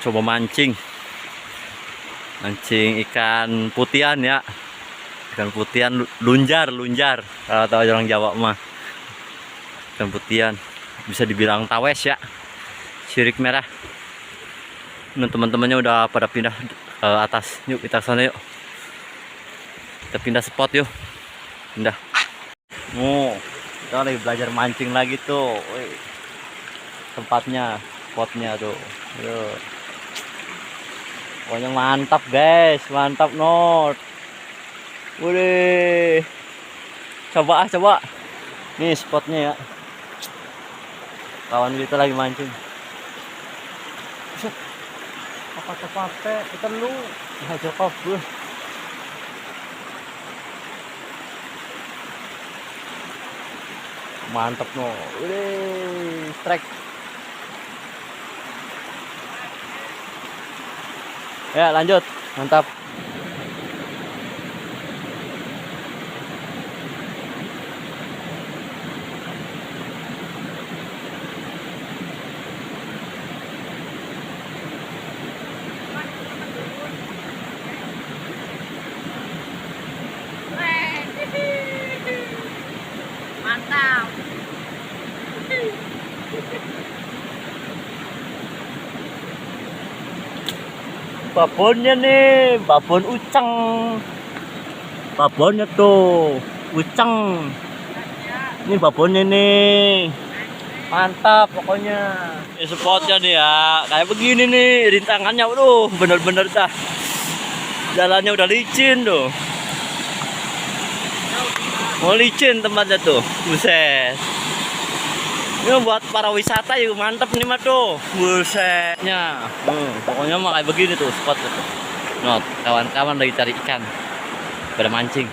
Coba mancing ikan putihan ya, ikan putihan lunjar kalau tahu orang Jawa mah. Ikan putihan bisa dibilang tawes ya, sirik merah. Nah, teman-temannya udah pada pindah ke atas. Yuk kita sana yuk, kita pindah spot yuk, pindah. Kita lagi belajar mancing lagi tuh. Wih, tempatnya, spotnya tuh. Yuk. Pokoknya mantap guys, mantap not. Wih, coba. Nih spotnya ya. Kawan kita lagi mancing. Apa capek kita lu hajar kabur. Mantap no. Wih, strike. Ya lanjut, mantap. Mantap. Babonnya nih, babon uceng. Babonnya tuh, uceng. Ini babonnya nih. Mantap pokoknya. Ini spotnya nih ya, kayak begini nih rintangannya, waduh, bener-bener dah. Jalannya udah licin tuh. Mau licin tempatnya tuh, buset. Ini buat para wisata juga mantep nih mah tuh, busetnya. Pokoknya mah kayak begini tuh spot tuh. Not, kawan-kawan lagi cari ikan, pada mancing.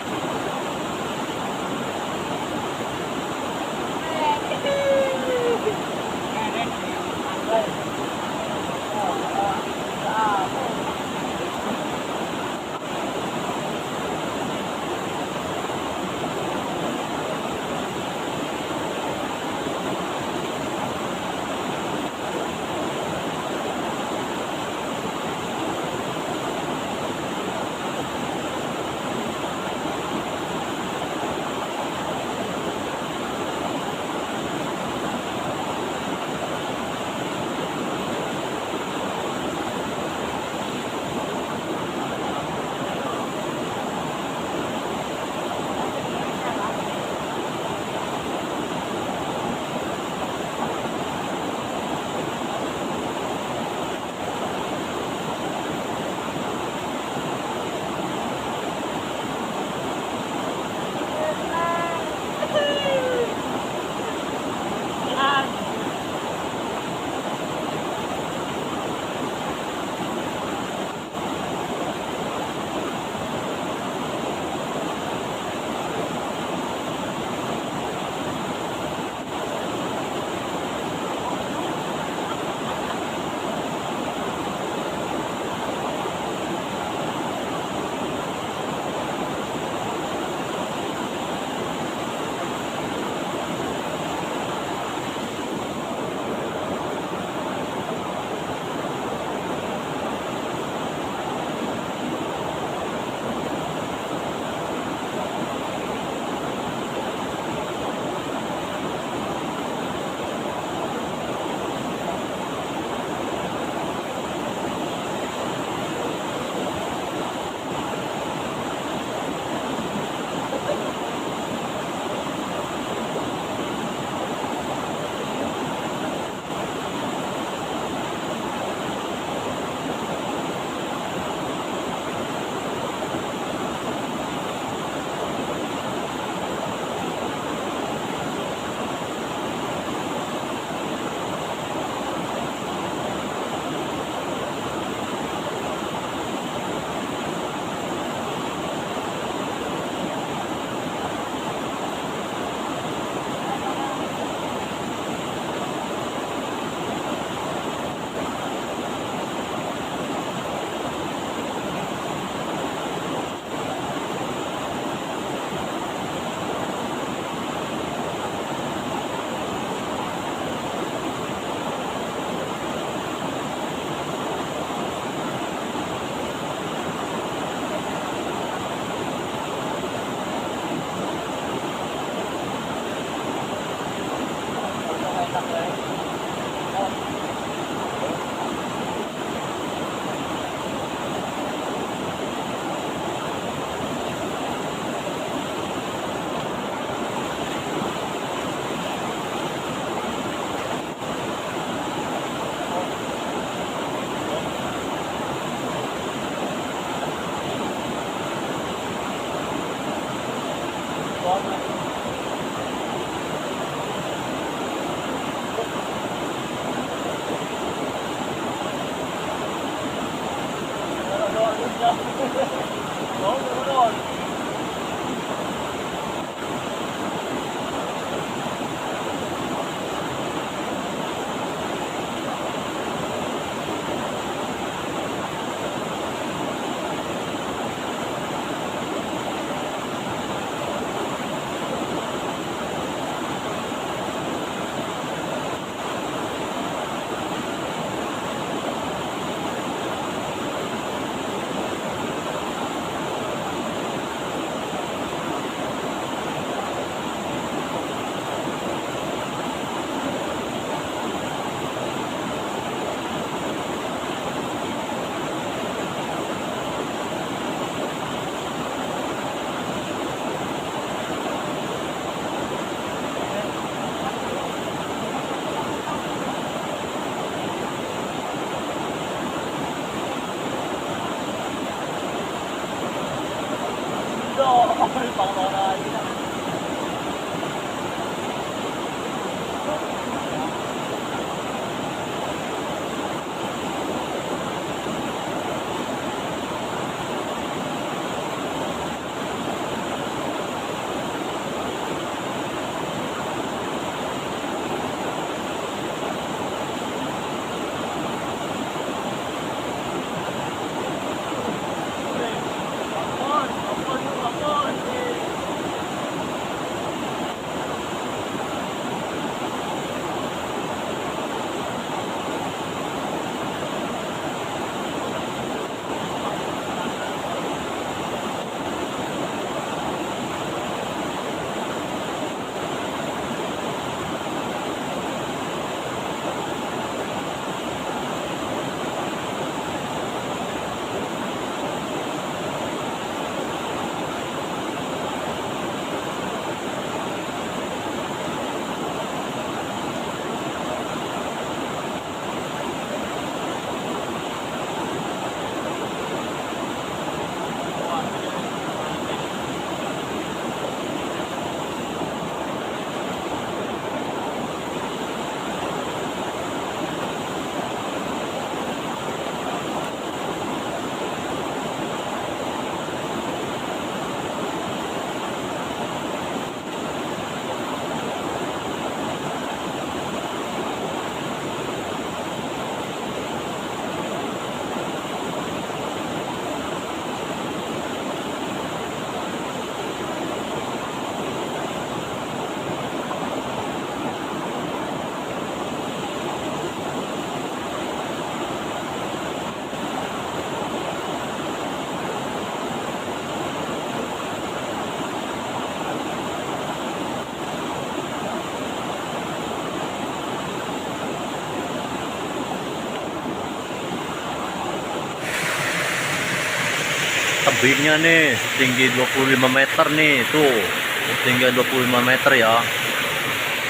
Tebingnya nih setinggi 25 meter nih, tuh setinggi 25 meter ya.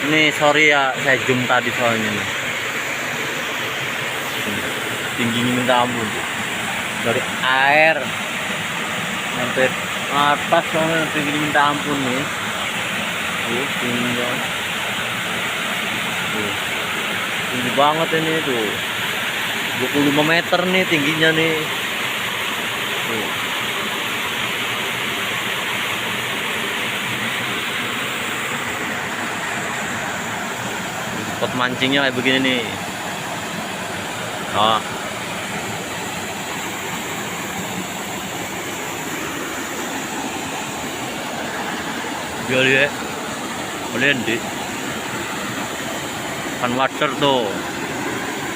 Ini sorry ya, saya zoom tadi soalnya nih. Tingginya minta ampun, dari air sampai atas soalnya tingginya minta ampun nih. Tuh tingginya, tuh tinggi banget ini tuh, 25 meter nih tingginya nih. Tuh. Spot mancingnya kayak begini nih. Oh. Dia lihat, kalian deh. Kan water tuh,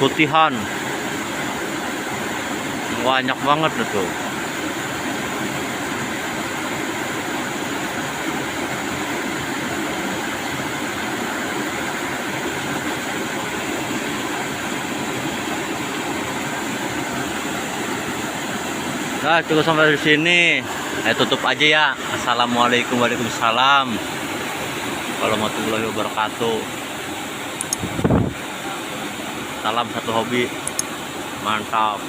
putihan, banyak banget tuh. Nah, cukup sampai di sini. Tutup aja ya. Assalamualaikum warahmatullahi wabarakatuh. Salam satu hobi. Mantap.